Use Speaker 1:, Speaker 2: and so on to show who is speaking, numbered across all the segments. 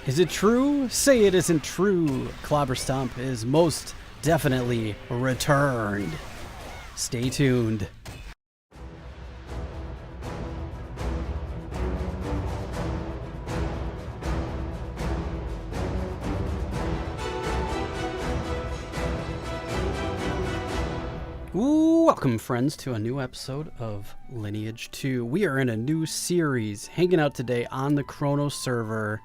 Speaker 1: Is it true? Say it isn't true. Clobberstomp is most definitely returned. Stay tuned. Welcome, friends, to a new episode of Lineage 2. We are in a new series, hanging out today on the Chronos server.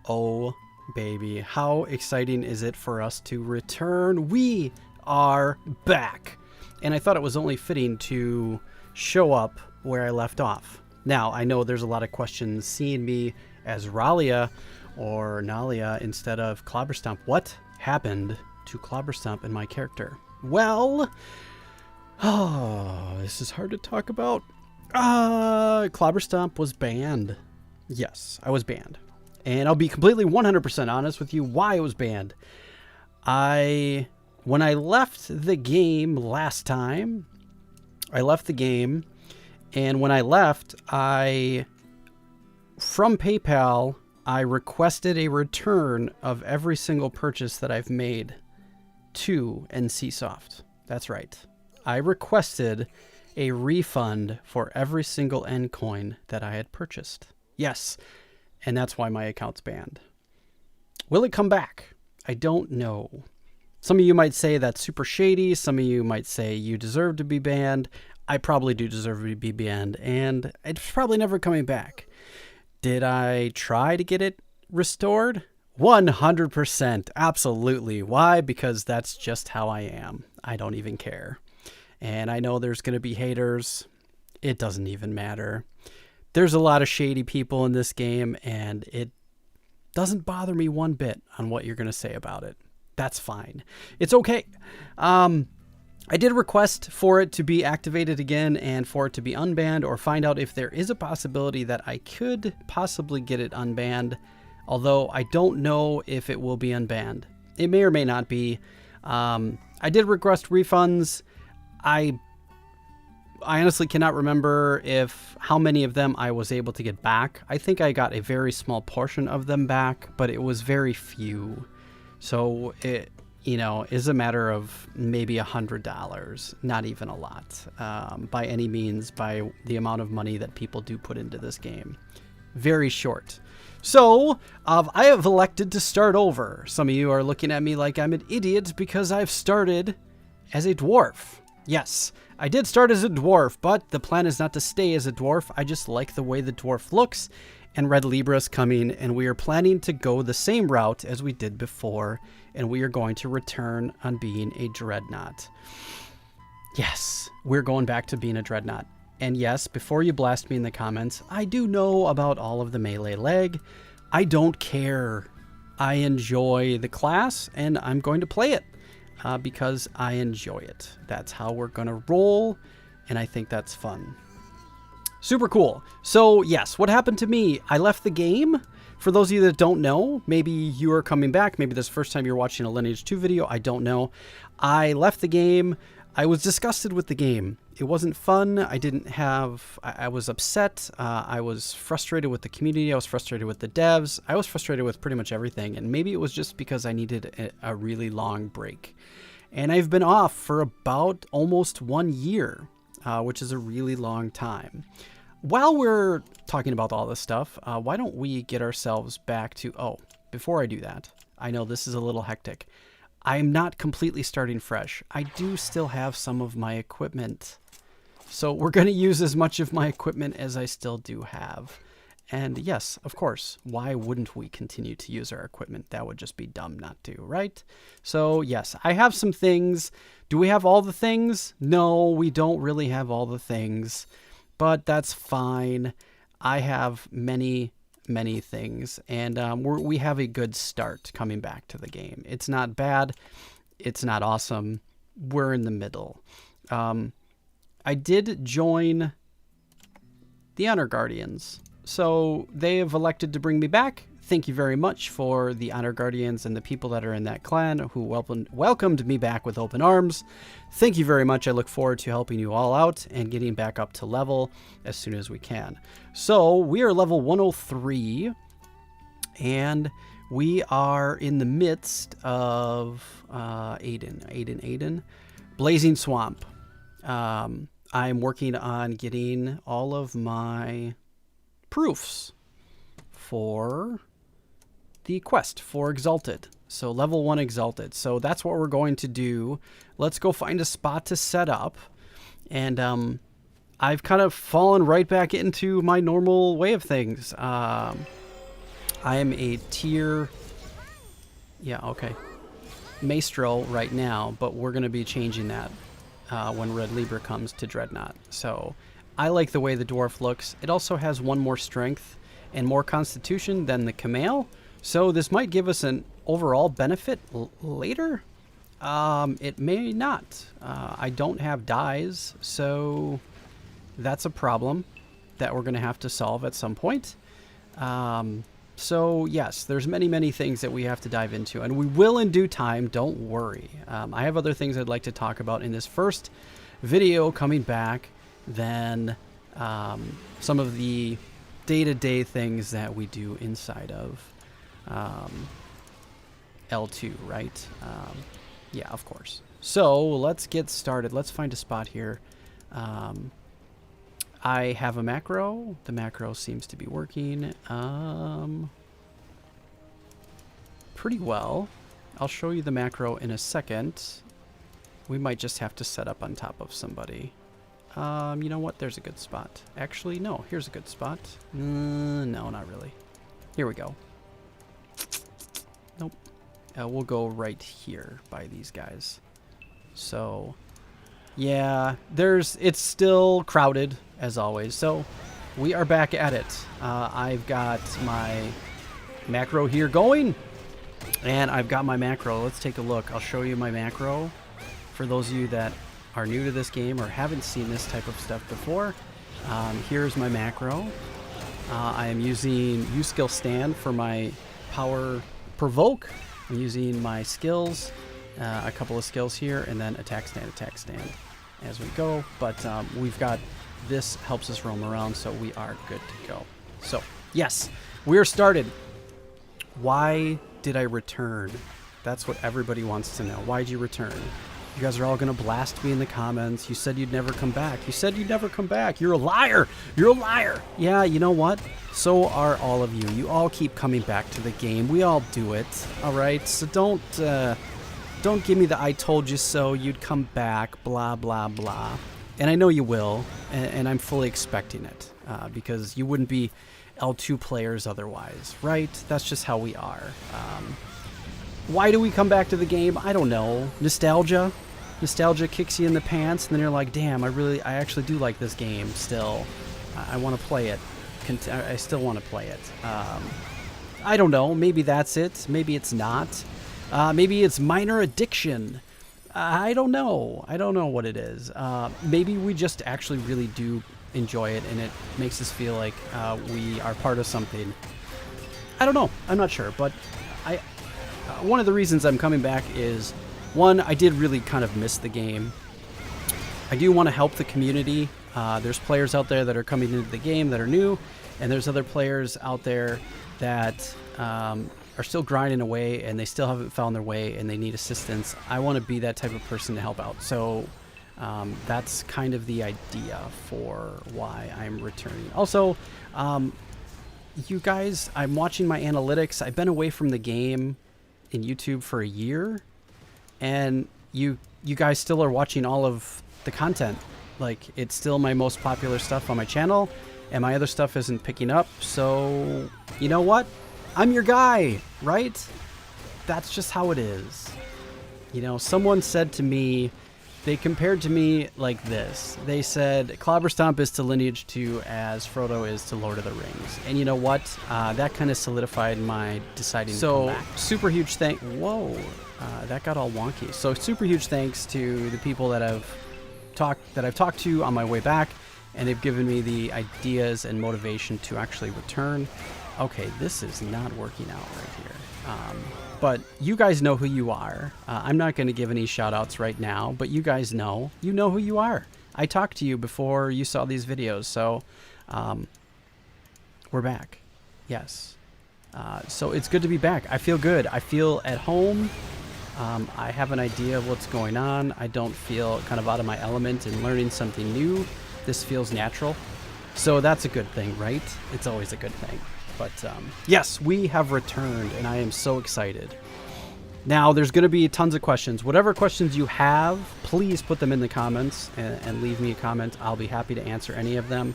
Speaker 1: Oh, baby. How exciting is it for us to return? We are back. And I thought it was only fitting to show up where I left off. Now, I know there's a lot of questions seeing me as Ralia or Nalia instead of Clobberstomp. What happened to Clobberstomp and my character? Well, this is hard to talk about. Clobberstomp was banned. Yes, I was banned. And I'll be completely 100% honest with you why I was banned. When I left the game last time, I left the game, and when I left, from PayPal, I requested a return of every single purchase that I've made to NCSoft. That's right. I requested a refund for every single N coin that I had purchased. Yes. And that's why my account's banned. Will it come back? I don't know. Some of you might say that's super shady. Some of you might say you deserve to be banned. I probably do deserve to be banned, and it's probably never coming back. Did I try to get it restored? 100%. Absolutely. Why? Because that's just how I am. I don't even care. And I know there's going to be haters. It doesn't even matter. There's a lot of shady people in this game, and it doesn't bother me one bit on what you're going to say about it. That's fine. It's okay. I did request for it to be activated again and for it to be unbanned, or find out if there is a possibility that I could possibly get it unbanned, although I don't know if it will be unbanned. It may or may not be. I did request refunds. I honestly cannot remember how many of them I was able to get back. I think I got a very small portion of them back, but it was very few. So it, is a matter of maybe $100, not even a lot, by any means, by the amount of money that people do put into this game. Very short. So I have elected to start over. Some of you are looking at me like I'm an idiot because I've started as a dwarf. Yes, I did start as a dwarf, but the plan is not to stay as a dwarf. I just like the way the dwarf looks, and Red Libra's coming, and we are planning to go the same route as we did before, and we are going to return on being a dreadnought. Yes, we're going back to being a dreadnought. And yes, before you blast me in the comments, I do know about all of the melee leg. I don't care. I enjoy the class, and I'm going to play it. Because I enjoy it. That's how we're going to roll, and I think that's fun. Super cool. So, yes, what happened to me? I left the game. For those of you that don't know, maybe you are coming back. Maybe this is the first time you're watching a Lineage 2 video. I don't know. I left the game. I was disgusted with the game. It wasn't fun. I was upset. I was frustrated with the community. I was frustrated with the devs. I was frustrated with pretty much everything. And maybe it was just because I needed a really long break. And I've been off for about almost 1 year, which is a really long time. While we're talking about all this stuff, why don't we get ourselves back to... Oh, before I do that, I know this is a little hectic. I'm not completely starting fresh. I do still have some of my equipment. So we're going to use as much of my equipment as I still do have. And yes, of course, why wouldn't we continue to use our equipment? That would just be dumb not to, right? So yes, I have some things. Do we have all the things? No, we don't really have all the things, but that's fine. I have many things, and we have a good start coming back to the game. It's not bad. It's not awesome. We're in the middle. I did join the Honor Guardians. So they have elected to bring me back. Thank you very much for the Honor Guardians and the people that are in that clan who welcomed me back with open arms. Thank you very much. I look forward to helping you all out and getting back up to level as soon as we can. So we are level 103. And we are in the midst of Aiden. Blazing Swamp. I'm working on getting all of my proofs for the quest for Exalted. So level 1 Exalted. So that's what we're going to do. Let's go find a spot to set up. And I've kind of fallen right back into my normal way of things. I am a tier... Yeah, okay. Maestro right now, but we're going to be changing that when Red Libra comes to Dreadnought. So I like the way the Dwarf looks. It also has 1 more strength and more constitution than the Camel. So this might give us an overall benefit later. It may not. I don't have dyes, so that's a problem that we're going to have to solve at some point. So yes, there's many things that we have to dive into, and we will in due time, don't worry. I have other things I'd like to talk about in this first video coming back than some of the day-to-day things that we do inside of L2, right? Yeah, of course. So let's get started. Let's find a spot here. I have a macro. The macro seems to be working pretty well. I'll show you the macro in a second. We might just have to set up on top of somebody. You know what? There's a good spot. Actually, no. Here's a good spot. No, not really. Here we go. Nope. We'll go right here by these guys. So, yeah, it's still crowded as always. So, we are back at it. I've got my macro here going, and I've got my macro. Let's take a look. I'll show you my macro for those of you that are new to this game or haven't seen this type of stuff before. Here's my macro. I am using U-Skill Stand for my power provoke. I'm using my skills, a couple of skills here, and then attack stand as we go. But we've got this helps us roam around, so we are good to go. So yes, we're started. Why did I return? That's what everybody wants to know. Why'd you return? You guys are all going to blast me in the comments. You said you'd never come back. You said you'd never come back. You're a liar. You're a liar. Yeah, you know what? So are all of you. You all keep coming back to the game. We all do it. All right? So don't give me the I told you so, you'd come back, blah, blah, blah. And I know you will, and I'm fully expecting it because you wouldn't be L2 players otherwise, right? That's just how we are. Why do we come back to the game? I don't know. Nostalgia. Nostalgia kicks you in the pants, and then you're like, damn, I actually do like this game still. I want to play it. I still want to play it. I don't know. Maybe that's it. Maybe it's not. Maybe it's minor addiction. I don't know. I don't know what it is. Maybe we just actually really do enjoy it, and it makes us feel like we are part of something. I don't know. I'm not sure, but one of the reasons I'm coming back is, one, I did really kind of miss the game. I do want to help the community. There's players out there that are coming into the game that are new, and there's other players out there that are still grinding away, and they still haven't found their way, and they need assistance. I want to be that type of person to help out. So that's kind of the idea for why I'm returning. Also, you guys, I'm watching my analytics. I've been away from the game in YouTube for a year, and you guys still are watching all of the content. Like, it's still my most popular stuff on my channel, and my other stuff isn't picking up. So you know what? I'm your guy, right? That's just how it is. You know, someone said to me, they compared to me like this. They said, Clobberstomp is to Lineage 2 as Frodo is to Lord of the Rings. And you know what? That kind of solidified my deciding to come back. Super huge whoa, that got all wonky. So super huge thanks to the people that I've talked to on my way back, and they've given me the ideas and motivation to actually return. Okay, this is not working out right here. But you guys know who you are. I'm not going to give any shout outs right now, but you guys know. You know who you are. I talked to you before you saw these videos, so we're back. Yes. So it's good to be back. I feel good. I feel at home. I have an idea of what's going on. I don't feel kind of out of my element in learning something new. This feels natural. So that's a good thing, right? It's always a good thing. But yes, we have returned, and I am so excited. Now, there's going to be tons of questions. Whatever questions you have, please put them in the comments and leave me a comment. I'll be happy to answer any of them.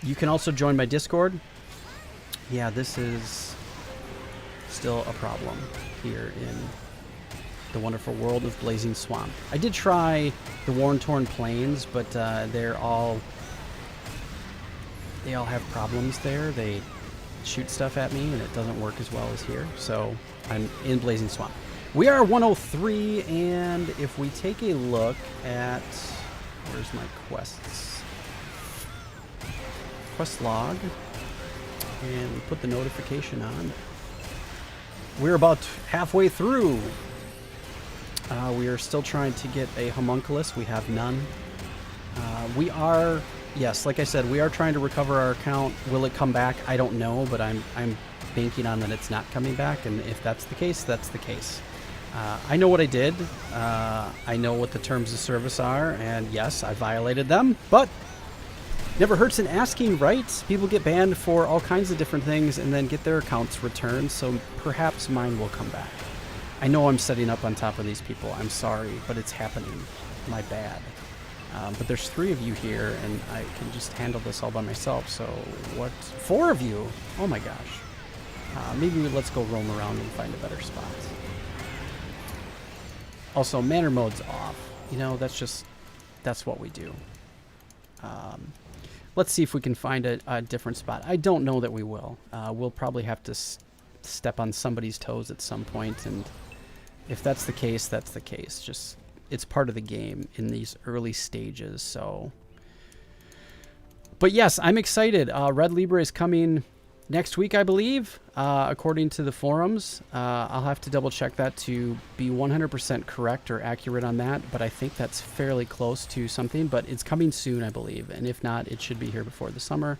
Speaker 1: You can also join my Discord. Yeah, this is still a problem here in the wonderful world of Blazing Swamp. I did try the Worn-Torn Plains, but they all have problems there. They shoot stuff at me, and it doesn't work as well as here. So I'm in Blazing Swamp. We are 103, and if we take a look at... Where's my quests? Quest log. And we put the notification on. We're about halfway through. We are still trying to get a homunculus. We have none. We are... Yes, like I said, we are trying to recover our account. Will it come back? I don't know, but I'm banking on that it's not coming back, and if that's the case, that's the case. I know what I did. I know what the terms of service are, and yes, I violated them, but never hurts in asking, right? People get banned for all kinds of different things and then get their accounts returned, so perhaps mine will come back. I know I'm setting up on top of these people. I'm sorry, but it's happening. My bad. But there's 3 of you here, and I can just handle this all by myself. So what? 4 of you? Oh my gosh. Maybe let's go roam around and find a better spot. Also, manner mode's off. You know, that's what we do. Let's see if we can find a different spot. I don't know that we will. We'll probably have to step on somebody's toes at some point, and if that's the case, that's the case. Just... It's part of the game in these early stages, so... But yes, I'm excited. Red Libra is coming next week, I believe, according to the forums. I'll have to double check that to be 100% correct or accurate on that, but I think that's fairly close to something. But it's coming soon, I believe, and if not, it should be here before the summer.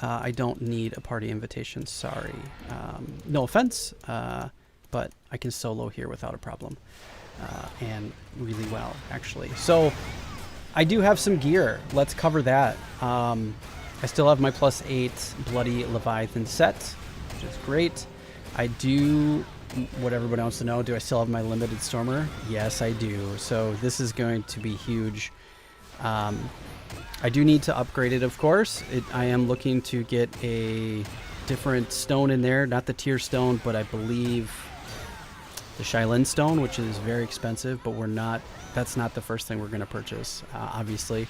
Speaker 1: I don't need a party invitation, sorry. No offense, but I can solo here without a problem. And really well, actually. So I do have some gear. Let's cover that. I still have my +8 Bloody Leviathan set, which is great. I do, what everybody wants to know, do I still have my Limited Stormer? Yes, I do. So this is going to be huge. I do need to upgrade it, of course. I am looking to get a different stone in there. Not the tier stone, but I believe... the Shaolin Stone, which is very expensive, but that's not the first thing we're going to purchase, obviously.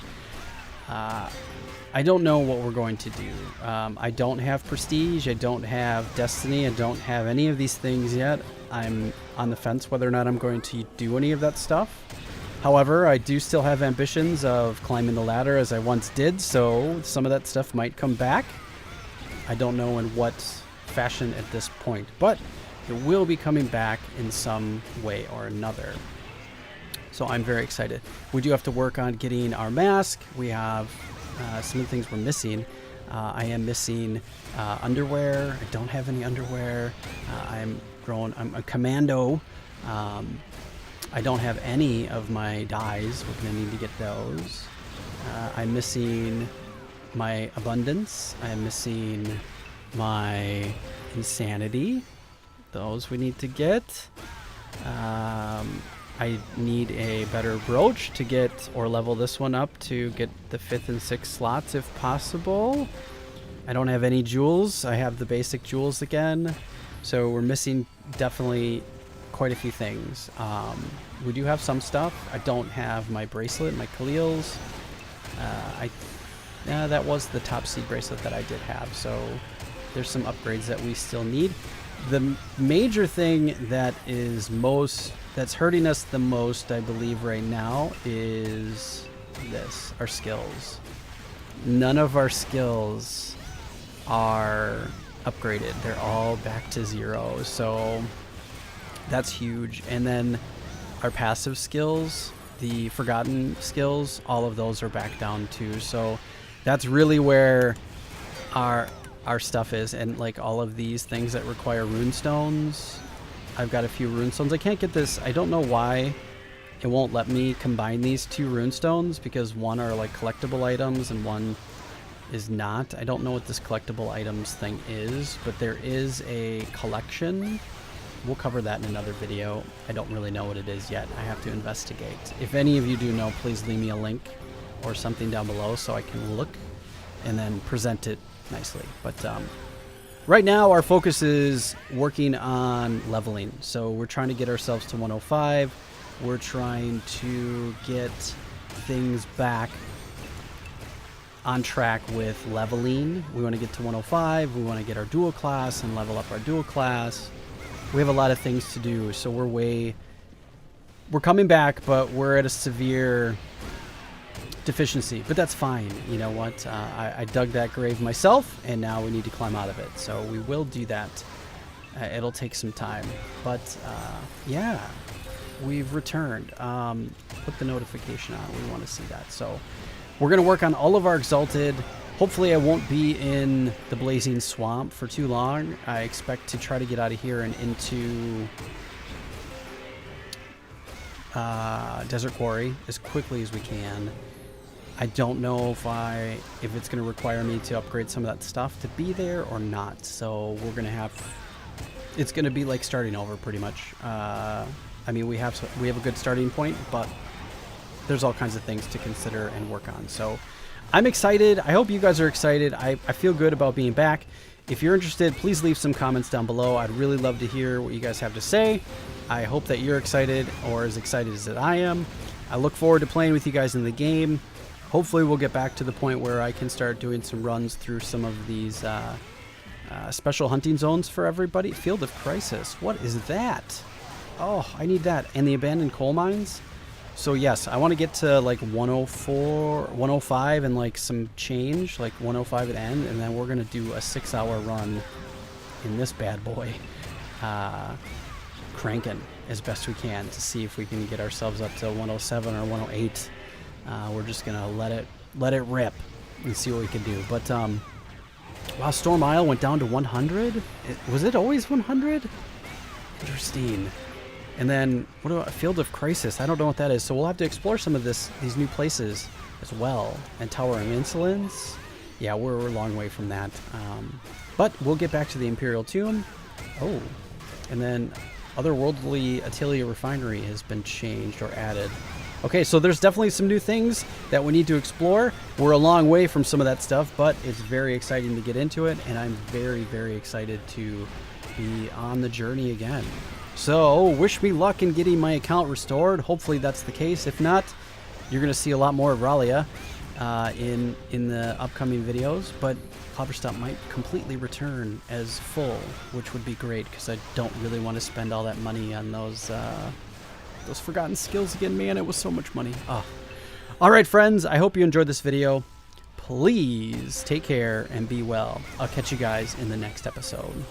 Speaker 1: I don't know what we're going to do. I don't have Prestige, I don't have Destiny, I don't have any of these things yet. I'm on the fence whether or not I'm going to do any of that stuff. However, I do still have ambitions of climbing the ladder as I once did, so some of that stuff might come back. I don't know in what fashion at this point, but it will be coming back in some way or another. So I'm very excited. We do have to work on getting our mask. We have some of the things we're missing. I am missing underwear. I don't have any underwear. I'm a commando. I don't have any of my dyes. We're going to need to get those. I'm missing my abundance. I'm missing my insanity. Those we need to get. I need a better brooch to get or level this one up to get the 5th and 6th slots if possible. I don't have any jewels. I have the basic jewels again. So we're missing definitely quite a few things. We do have some stuff. I don't have my bracelet, my Khalil's. That was the top seed bracelet that I did have. So there's some upgrades that we still need. The major thing that's hurting us the most, I believe, right now is this, our skills. None of our skills are upgraded. They're all back to 0. So that's huge. And then our passive skills, the forgotten skills, all of those are back down too. So that's really where our our stuff is, and like all of these things that require rune stones. I've got a few rune stones. I can't get this. I don't know why it won't let me combine these 2 rune stones, because one are like collectible items and one is not. I don't know what this collectible items thing is, but there is a collection. We'll cover that in another video. I don't really know what it is yet. I have to investigate. If any of you do know, please leave me a link or something down below so I can look and then present it nicely. But right now our focus is working on leveling. So we're trying to get ourselves to 105. We're trying to get things back on track with leveling. We want to get to 105. We want to get our dual class and level up our dual class. We have a lot of things to do, so we're coming back, but we're at a severe deficiency. But that's fine. You know what? I dug that grave myself, and now we need to climb out of it. So we will do that. It'll take some time, but yeah, we've returned. Put the notification on. We want to see that. So we're going to work on all of our exalted. Hopefully I won't be in the blazing swamp for too long. I expect to try to get out of here and into Desert Quarry as quickly as we can. I don't know if it's going to require me to upgrade some of that stuff to be there or not. So we're going to have, it's going to be like starting over pretty much. I mean, we have a good starting point, but there's all kinds of things to consider and work on. So I'm excited. I hope you guys are excited. I feel good about being back. If you're interested, please leave some comments down below. I'd really love to hear what you guys have to say. I hope that you're excited, or as excited as I am. I look forward to playing with you guys in the game. Hopefully we'll get back to the point where I can start doing some runs through some of these special hunting zones for everybody. Field of Crisis. What is that? Oh, I need that. And the abandoned coal mines. So yes, I want to get to like 104, 105 and like some change, like 105 at end, and then we're going to do a 6-hour run in this bad boy, cranking as best we can to see if we can get ourselves up to 107 or 108. We're just going to let it rip and see what we can do. But wow, Storm Isle went down to 100. Was it always 100? Interesting. And then, what about Field of Crisis? I don't know what that is. So we'll have to explore some of these new places as well. And Tower of Insolence. Yeah, we're a long way from that. But we'll get back to the Imperial Tomb. Oh, and then Otherworldly Atelier Refinery has been changed or added. Okay, so there's definitely some new things that we need to explore. We're a long way from some of that stuff, but it's very exciting to get into it. And I'm very, very excited to be on the journey again. So, wish me luck in getting my account restored. Hopefully that's the case. If not, you're going to see a lot more of Ralia in the upcoming videos. But Clobberstomp might completely return as full, which would be great because I don't really want to spend all that money on those forgotten skills again. Man, it was so much money. Oh. All right, friends, I hope you enjoyed this video. Please take care and be well. I'll catch you guys in the next episode.